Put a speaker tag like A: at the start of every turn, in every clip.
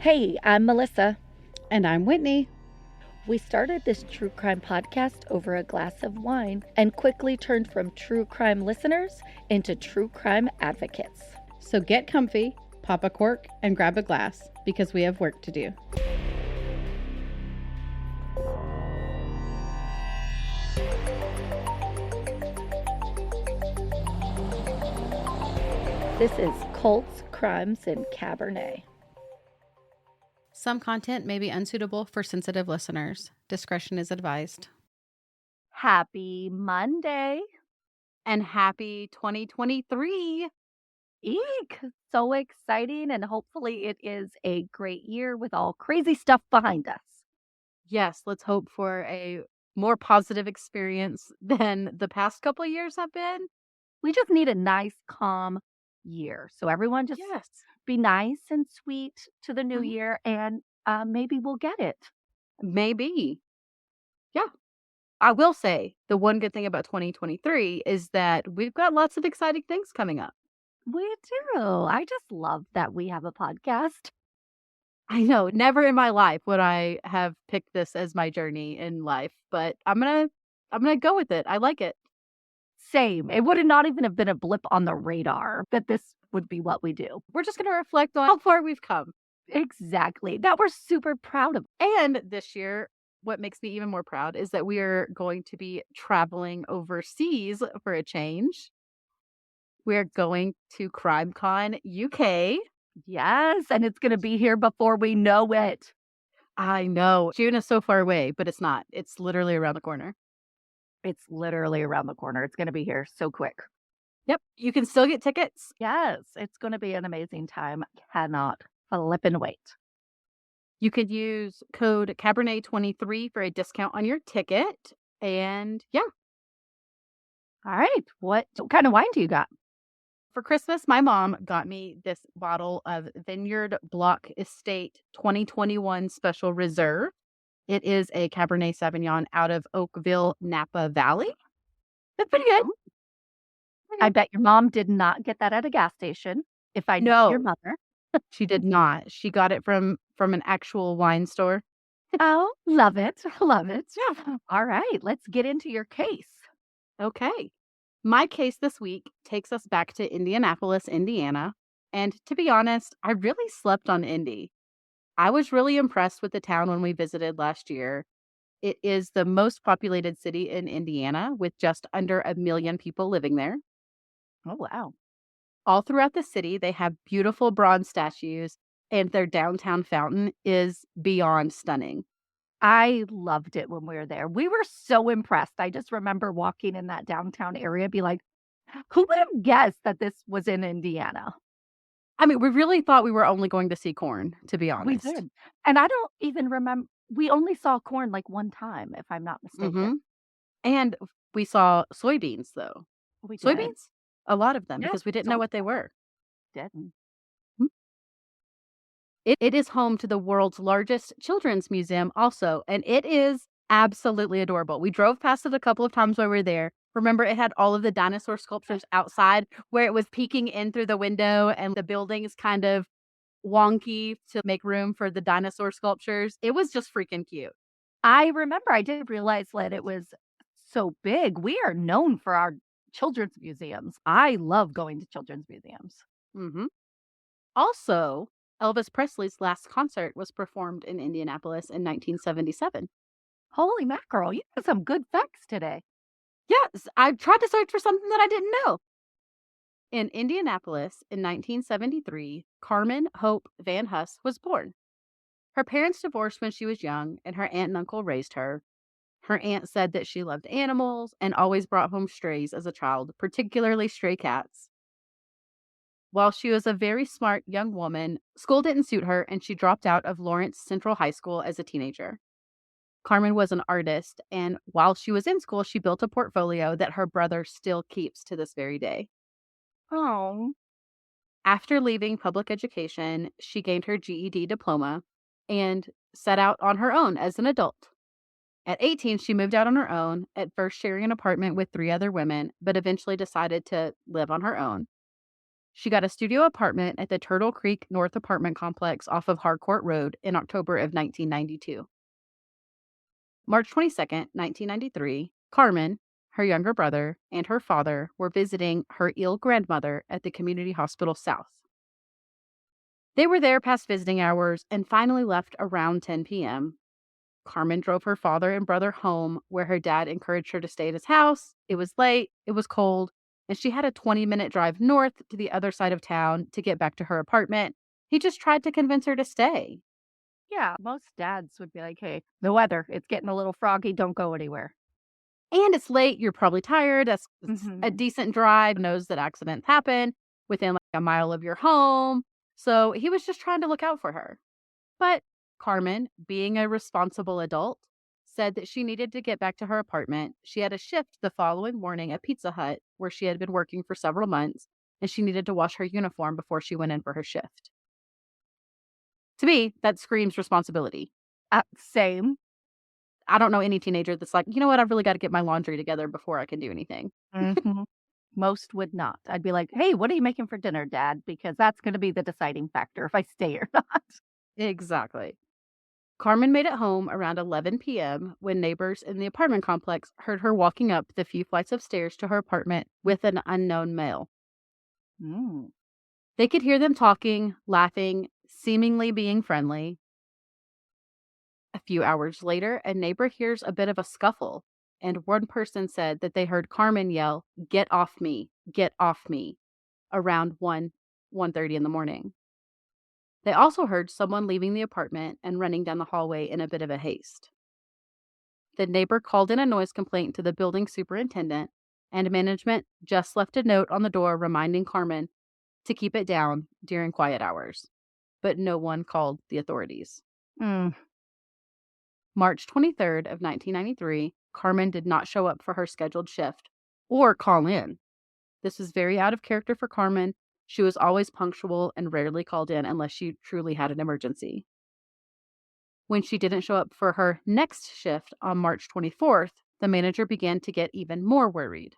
A: Hey, I'm Melissa.
B: And I'm Whitney.
A: We started this true crime podcast over a glass of wine and quickly turned from true crime listeners into true crime advocates.
B: So get comfy, pop a cork, and grab a glass because we have work to do.
A: This is Cults, Crimes, and Cabernet.
B: Some content may be unsuitable for sensitive listeners. Discretion is advised.
A: Happy Monday.
B: And happy 2023.
A: Eek! So exciting, and hopefully it is a great year with all crazy stuff behind us.
B: Yes, let's hope for a more positive experience than the past couple of years have been.
A: We just need a nice, calm year. So everyone just be nice and sweet to the new year, and maybe we'll get it.
B: Maybe. Yeah. I will say the one good thing about 2023 is that we've got lots of exciting things coming up.
A: We do. I just love that we have a podcast.
B: I know, never in my life would I have picked this as my journey in life, but I'm gonna go with it. I like it.
A: Same. It would not even have been a blip on the radar that this would be what we do.
B: We're just gonna reflect on how far we've come.
A: Exactly. That we're super proud of.
B: And this year, what makes me even more proud is that we are going to be traveling overseas for a change. We're going to CrimeCon UK.
A: Yes, and it's going to be here before we know it.
B: I know. June is so far away, but it's not. It's literally around the corner.
A: It's literally around the corner. It's going to be here so quick.
B: Yep. You can still get tickets.
A: Yes, it's going to be an amazing time. Cannot flip and wait.
B: You could use code Cabernet23 for a discount on your ticket. And yeah.
A: All right. What kind of wine do you got?
B: For Christmas, my mom got me this bottle of Vineyard Block Estate 2021 Special Reserve. It is a Cabernet Sauvignon out of Oakville, Napa Valley.
A: That's pretty good. I bet your mom did not get that at a gas station. If I know your mother.
B: She did not. She got it from an actual wine store.
A: Oh, love it. Love it. Yeah. All right. Let's get into your case.
B: Okay. My case this week takes us back to Indianapolis, Indiana. And to be honest, I really slept on Indy. I was really impressed with the town when we visited last year. It is the most populated city in Indiana with just under 1 million people living there.
A: Oh, wow.
B: All throughout the city, they have beautiful bronze statues, and their downtown fountain is beyond stunning.
A: I loved it when we were there. We were so impressed. I just remember walking in that downtown area, be like, who would have guessed that this was in Indiana?
B: I mean, we really thought we were only going to see corn, to be honest.
A: We did. And I don't even remember. We only saw corn like one time, if I'm not mistaken.
B: Mm-hmm. And we saw soybeans, though.
A: We did.
B: Soybeans? A lot of them, because we didn't know what they were.
A: Didn't.
B: It is home to the world's largest children's museum also, and it is absolutely adorable. We drove past it a couple of times while we were there. Remember, it had all of the dinosaur sculptures outside where it was peeking in through the window and the building is kind of wonky to make room for the dinosaur sculptures. It was just freaking cute.
A: I remember. I didn't realize that it was so big. We are known for our children's museums. I love going to children's museums.
B: Mm-hmm. Also, Elvis Presley's last concert was performed in Indianapolis in 1977.
A: Holy mackerel, you have some good facts today.
B: Yes, I tried to search for something that I didn't know. In Indianapolis in 1973, Carmen Hope Van Huss was born. Her parents divorced when she was young, and her aunt and uncle raised her. Her aunt said that she loved animals and always brought home strays as a child, particularly stray cats. While she was a very smart young woman, school didn't suit her, and she dropped out of Lawrence Central High School as a teenager. Carmen was an artist, and while she was in school, she built a portfolio that her brother still keeps to this very day.
A: Oh.
B: After leaving public education, she gained her GED diploma and set out on her own as an adult. At 18, she moved out on her own, at first sharing an apartment with 3 other women, but eventually decided to live on her own. She got a studio apartment at the Turtle Creek North apartment complex off of Harcourt Road in October of 1992. March 22nd, 1993, Carmen, her younger brother, and her father were visiting her ill grandmother at the community hospital south. They were there past visiting hours and finally left around 10 p.m. Carmen drove her father and brother home, where her dad encouraged her to stay at his house. It was late, it was cold, and she had a 20-minute drive north to the other side of town to get back to her apartment. He just tried to convince her to stay.
A: Yeah, most dads would be like, "Hey, the weather, it's getting a little froggy, don't go anywhere."
B: And it's late, you're probably tired. It's a
A: Mhm.
B: decent drive, knows that accidents happen within like a mile of your home. So he was just trying to look out for her. But Carmen, being a responsible adult, said that she needed to get back to her apartment. She had a shift the following morning at Pizza Hut, where she had been working for several months, and she needed to wash her uniform before she went in for her shift. To me, that screams responsibility.
A: Same.
B: I don't know any teenager that's like, you know what, I've really got to get my laundry together before I can do anything.
A: Mhm. Most would not. I'd be like, "Hey, what are you making for dinner, Dad?" Because that's gonna be the deciding factor if I stay or not.
B: Exactly. Carmen made it home around 11 p.m. when neighbors in the apartment complex heard her walking up the few flights of stairs to her apartment with an unknown male.
A: Mm.
B: They could hear them talking, laughing, seemingly being friendly. A few hours later, a neighbor hears a bit of a scuffle, and one person said that they heard Carmen yell, get off me," around 1:30 in the morning. They also heard someone leaving the apartment and running down the hallway in a bit of a haste. The neighbor called in a noise complaint to the building superintendent, and management just left a note on the door reminding Carmen to keep it down during quiet hours. But no one called the authorities.
A: Mm.
B: March 23rd of 1993, Carmen did not show up for her scheduled shift or call in. This was very out of character for Carmen. She was always punctual and rarely called in unless she truly had an emergency. When she didn't show up for her next shift on March 24th, the manager began to get even more worried.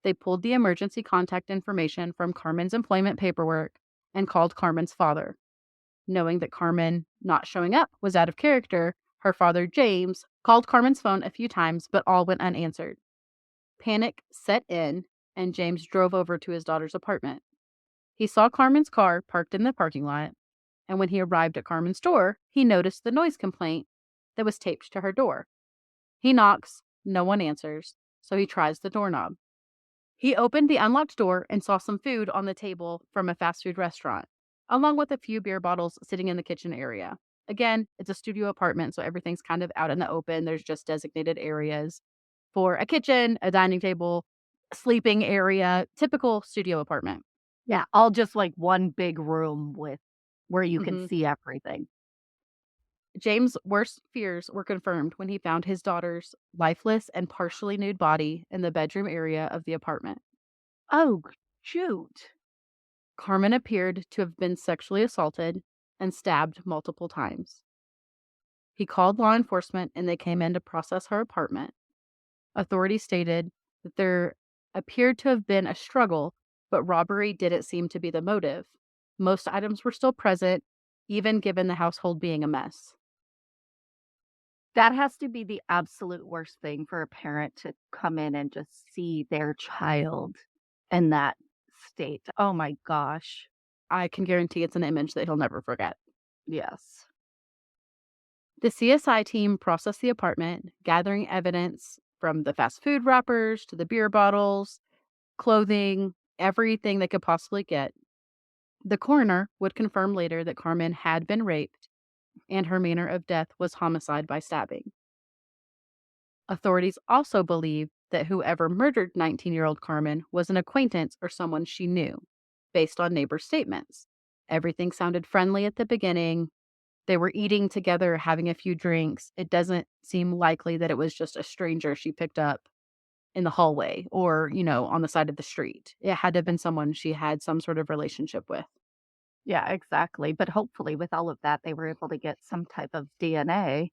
B: They pulled the emergency contact information from Carmen's employment paperwork and called Carmen's father. Knowing that Carmen not showing up was out of character, her father, James, called Carmen's phone a few times, but all went unanswered. Panic set in, and James drove over to his daughter's apartment. He saw Carmen's car parked in the parking lot, and when he arrived at Carmen's door, he noticed the noise complaint that was taped to her door. He knocks, no one answers, so he tries the doorknob. He opened the unlocked door and saw some food on the table from a fast food restaurant, along with a few beer bottles sitting in the kitchen area. Again, it's a studio apartment, so everything's kind of out in the open. There's just designated areas for a kitchen, a dining table, sleeping area, typical studio apartment.
A: Yeah, all just like one big room with where you can
B: hmm
A: see everything.
B: James' worst fears were confirmed when he found his daughter's lifeless and partially nude body in the bedroom area of the apartment.
A: Oh, shoot.
B: Carmen appeared to have been sexually assaulted and stabbed multiple times. He called law enforcement and they came in to process her apartment. Authorities stated that there appeared to have been a struggle, but robbery didn't seem to be the motive. Most items were still present, even given the household being a mess.
A: That has to be the absolute worst thing for a parent to come in and just see their child in that state. Oh my gosh.
B: I can guarantee it's an image that he'll never forget.
A: Yes.
B: The CSI team processed the apartment, gathering evidence from the fast food wrappers to the beer bottles, clothing, everything they could possibly get. The coroner would confirm later that Carmen had been raped and her manner of death was homicide by stabbing. Authorities also believe that whoever murdered 19-year-old Carmen was an acquaintance or someone she knew, based on neighbors' statements. Everything sounded friendly at the beginning. They were eating together, having a few drinks. It doesn't seem likely that it was just a stranger she picked up in the hallway or, on the side of the street. It had to have been someone she had some sort of relationship with.
A: Yeah, exactly. But hopefully, with all of that, they were able to get some type of DNA.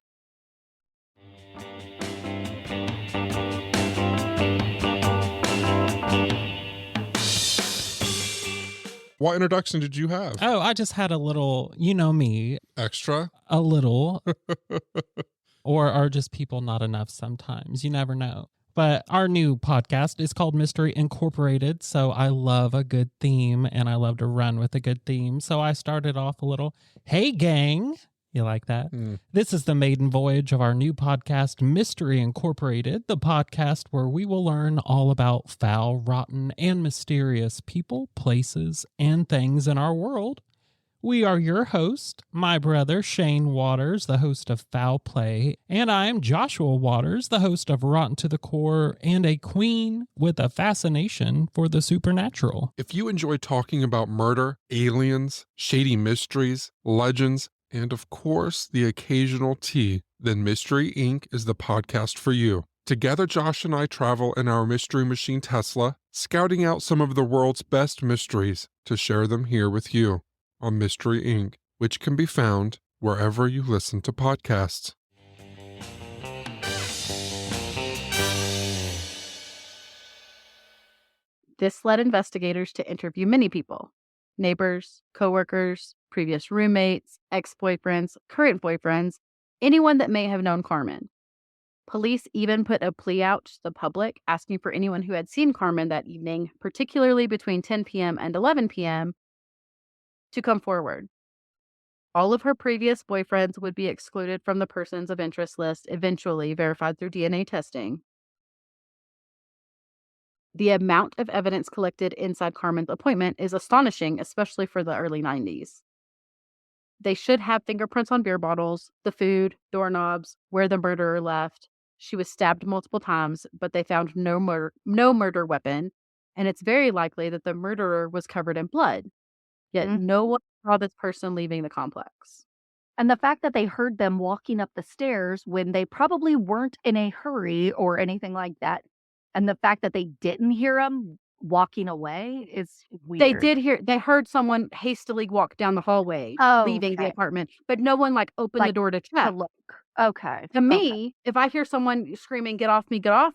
C: What introduction did you have?
D: Oh, I just had a little, you know me,
C: Extra?
D: a little, or are just people not enough sometimes? You never know. But our new podcast is called Mystery Incorporated. So I love a good theme and I love to run with a good theme. So I started off a little, hey, gang. You like that? This is the maiden voyage of our new podcast, Mystery Incorporated, the podcast where we will learn all about foul, rotten, and mysterious people, places, and things in our world. We are your host, my brother Shane Waters, the host of Foul Play, and I am Joshua Waters, the host of Rotten to the Core, and a queen with a fascination for the supernatural.
C: If you enjoy talking about murder, aliens, shady mysteries, legends, and of course, the occasional tea, then Mystery Inc. is the podcast for you. Together, Josh and I travel in our Mystery Machine Tesla, scouting out some of the world's best mysteries to share them here with you on Mystery Inc., which can be found wherever you listen to podcasts.
B: This led investigators to interview many people: neighbors, coworkers, previous roommates, ex-boyfriends, current boyfriends, anyone that may have known Carmen. Police even put a plea out to the public asking for anyone who had seen Carmen that evening, particularly between 10 p.m. and 11 p.m., to come forward. All of her previous boyfriends would be excluded from the persons of interest list, eventually verified through DNA testing. The amount of evidence collected inside Carmen's appointment is astonishing, especially for the early 90s. They should have fingerprints on beer bottles, the food, doorknobs, where the murderer left. She was stabbed multiple times, but they found no murder weapon, and it's very likely that the murderer was covered in blood. Yet no one saw this person leaving the complex.
A: And the fact that they heard them walking up the stairs when they probably weren't in a hurry or anything like that, and the fact that they didn't hear them walking away is weird.
B: They heard someone hastily walk down the hallway, leaving the apartment, but no one opened the door to check.
A: To look. Okay.
B: To me, if I hear someone screaming, get off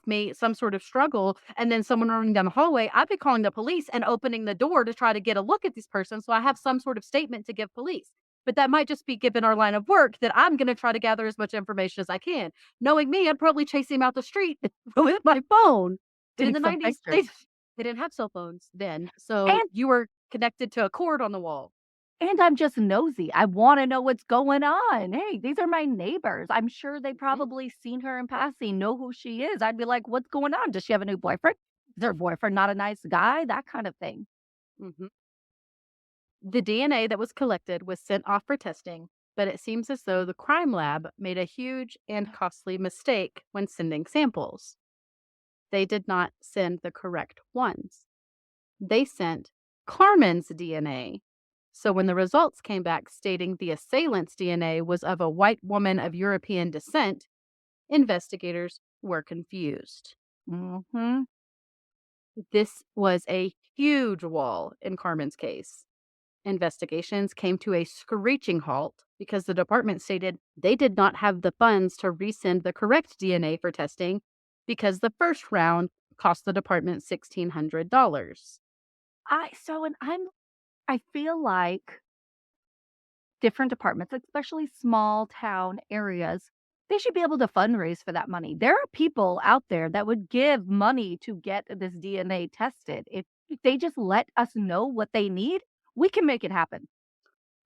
B: me, some sort of struggle, and then someone running down the hallway, I'd be calling the police and opening the door to try to get a look at this person so I have some sort of statement to give police. But that might just be given our line of work that I'm going to try to gather as much information as I can. Knowing me, I'd probably chase him out the street with my phone. In the 90s, they didn't have cell phones then, so you were connected to a cord on the wall.
A: And I'm just nosy. I want to know what's going on. Hey, these are my neighbors. I'm sure they probably seen her in passing, know who she is. I'd be like, what's going on? Does she have a new boyfriend? Is her boyfriend not a nice guy? That kind of thing.
B: The DNA that was collected was sent off for testing, but it seems as though the crime lab made a huge and costly mistake when sending samples. They did not send the correct ones. They sent Carmen's DNA. So when the results came back stating the assailant's DNA was of a white woman of European descent, investigators were confused. This was a huge wall in Carmen's case. Investigations came to a screeching halt because the department stated they did not have the funds to resend the correct DNA for testing because the first round cost the department $1,600.
A: I feel like different departments, especially small town areas, they should be able to fundraise for that money. There are people out there that would give money to get this DNA tested. If they just let us know what they need, we can make it happen.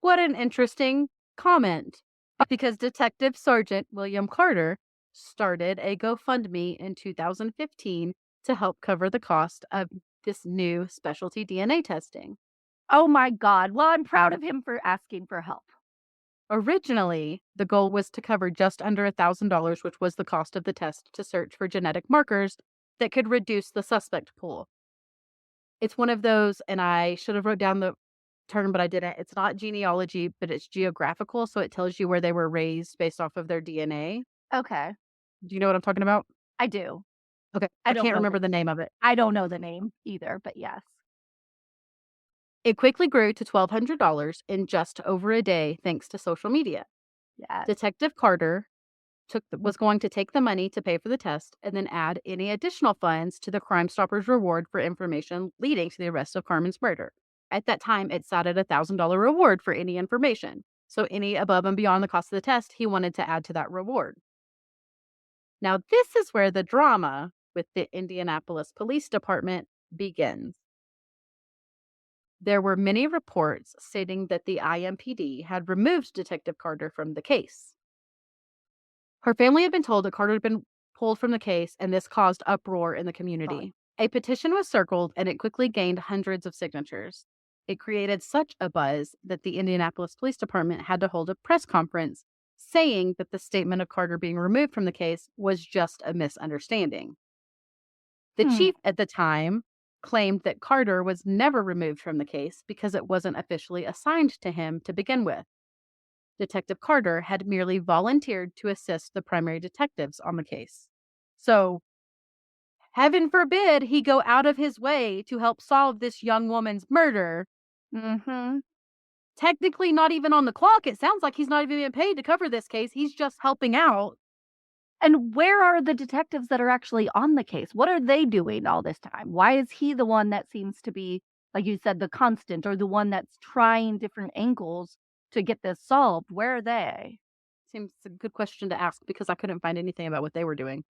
B: What an interesting comment. Because Detective Sergeant William Carter started a GoFundMe in 2015 to help cover the cost of this new specialty DNA testing.
A: Oh my God. Well, I'm proud of him for asking for help.
B: Originally, the goal was to cover just under $1,000, which was the cost of the test to search for genetic markers that could reduce the suspect pool. It's one of those, and I should have wrote down the term, but I didn't. It's not genealogy, but it's geographical, so it tells you where they were raised based off of their DNA.
A: Okay.
B: Do you know what I'm talking about?
A: I do.
B: Okay. I can't remember the name of it.
A: I don't know the name either, but yes.
B: It quickly grew to $1,200 in just over a day thanks to social media.
A: Yes.
B: Detective Carter was going to take the money to pay for the test and then add any additional funds to the Crime Stoppers reward for information leading to the arrest of Carmen's murder. At that time, it sat at a $1,000 reward for any information. So any above and beyond the cost of the test, he wanted to add to that reward. Now, this is where the drama with the Indianapolis Police Department begins. There were many reports stating that the IMPD had removed Detective Carter from the case. Her family had been told that Carter had been pulled from the case, and this caused uproar in the community. A petition was circled, and it quickly gained hundreds of signatures. It created such a buzz that the Indianapolis Police Department had to hold a press conference saying that the statement of Carter being removed from the case was just a misunderstanding. The chief at the time claimed that Carter was never removed from the case because it wasn't officially assigned to him to begin with. Detective Carter had merely volunteered to assist the primary detectives on the case. So, heaven forbid he go out of his way to help solve this young woman's murder. Technically not even on the clock. It sounds like he's not even being paid to cover this case. He's just helping out.
A: And where are the detectives that are actually on the case? What are they doing all this time? Why is he the one that seems to be, like you said, the constant, or the one that's trying different angles to get this solved? Where are they?
B: Seems a good question to ask because I couldn't find anything about what they were doing.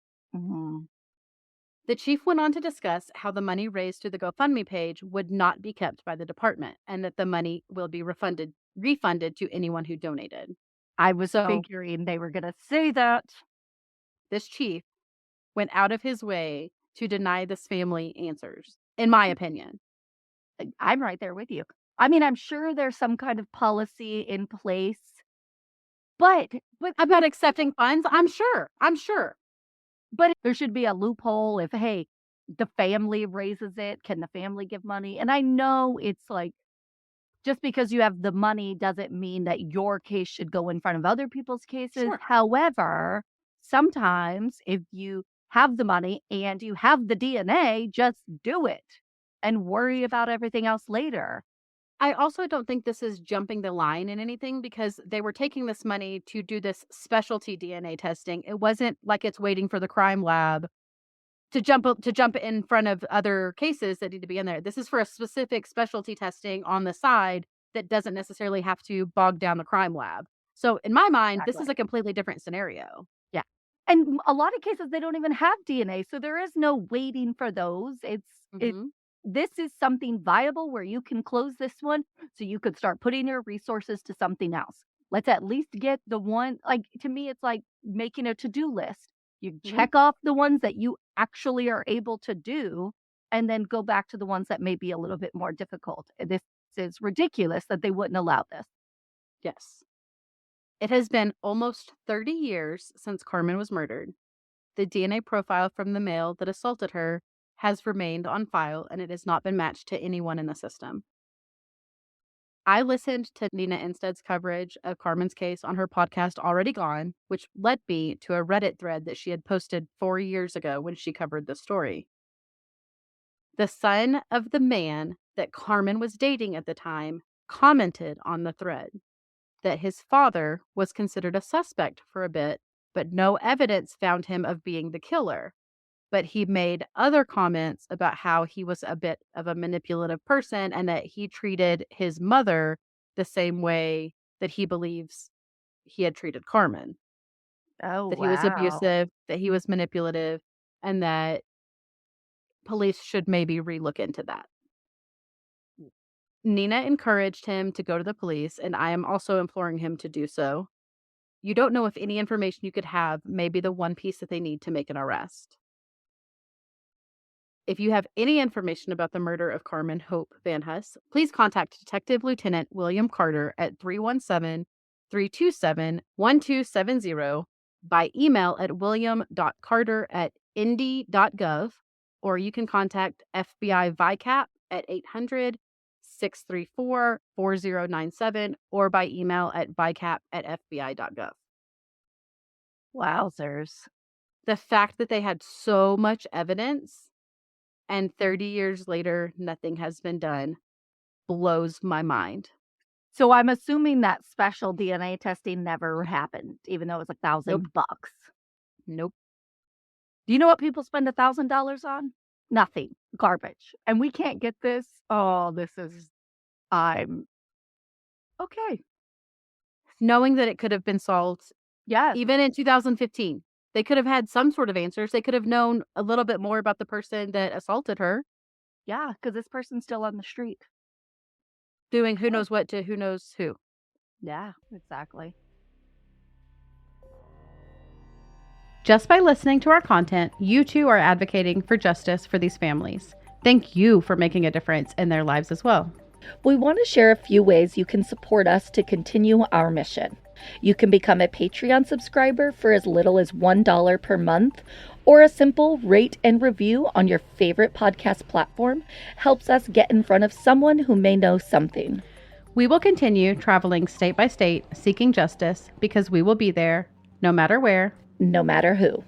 B: The chief went on to discuss how the money raised through the GoFundMe page would not be kept by the department and that the money will be refunded to anyone who donated.
A: I was figuring they were going to say that.
B: This chief went out of his way to deny this family answers, in my opinion.
A: I'm right there with you. I mean, I'm sure there's some kind of policy in place, but
B: about accepting funds, I'm sure.
A: But there should be a loophole if, hey, the family raises it, can the family give money? And I know it's like, just because you have the money doesn't mean that your case should go in front of other people's cases.
B: Sure.
A: However, sometimes if you have the money and you have the DNA, just do it and worry about everything else later.
B: I also don't think this is jumping the line in anything because they were taking this money to do this specialty DNA testing. It wasn't like it's waiting for the crime lab to jump in front of other cases that need to be in there. This is for a specific specialty testing on the side that doesn't necessarily have to bog down the crime lab. So in my mind, This is a completely different scenario.
A: Yeah. And a lot of cases, they don't even have DNA. So there is no waiting for those. This is something viable where you can close this one so you could start putting your resources to something else. Let's at least get the one, like, to me, it's like making a to-do list. You check off the ones that you actually are able to do and then go back to the ones that may be a little bit more difficult. This is ridiculous that they wouldn't allow this.
B: Yes. It has been almost 30 years since Carmen was murdered. The DNA profile from the male that assaulted her has remained on file and it has not been matched to anyone in the system. I listened to Nina Instead's coverage of Carmen's case on her podcast Already Gone, which led me to a Reddit thread that she had posted 4 years ago when she covered the story. The son of the man that Carmen was dating at the time commented on the thread that his father was considered a suspect for a bit, but no evidence found him of being the killer. But he made other comments about how he was a bit of a manipulative person and that he treated his mother the same way that he believes he had treated Carmen.
A: That
B: he was abusive, that he was manipulative, and that police should maybe relook into that. Nina encouraged him to go to the police, and I am also imploring him to do so. You don't know if any information you could have may be the one piece that they need to make an arrest. If you have any information about the murder of Carmen Hope Van Huss, please contact Detective Lieutenant William Carter at 317-327-1270 by email at william.carter@indy.gov, or you can contact FBI VICAP at 800-634-4097 or by email at vicap@fbi.gov.
A: Wowzers.
B: The fact that they had so much evidence and 30 years later, nothing has been done blows my mind.
A: So I'm assuming that special DNA testing never happened, even though it was $1,000.
B: Nope.
A: Do you know what people spend $1,000 on? Nothing. Garbage. And we can't get this. Oh, this is I'm okay.
B: Knowing that it could have been solved
A: Yes.
B: even in 2015. They could have had some sort of answers. They could have known a little bit more about the person that assaulted her,
A: Yeah, because this person's still on the street.
B: doing who knows what to who knows who.
A: Yeah, exactly.
B: Just by listening to our content, you too are advocating for justice for these families. Thank you for making a difference in their lives as well.
A: We want to share a few ways you can support us to continue our mission. You can become a Patreon subscriber for as little as $1 per month, or a simple rate and review on your favorite podcast platform helps us get in front of someone who may know something.
B: We will continue traveling state by state, seeking justice, because we will be there no matter where,
A: no matter who.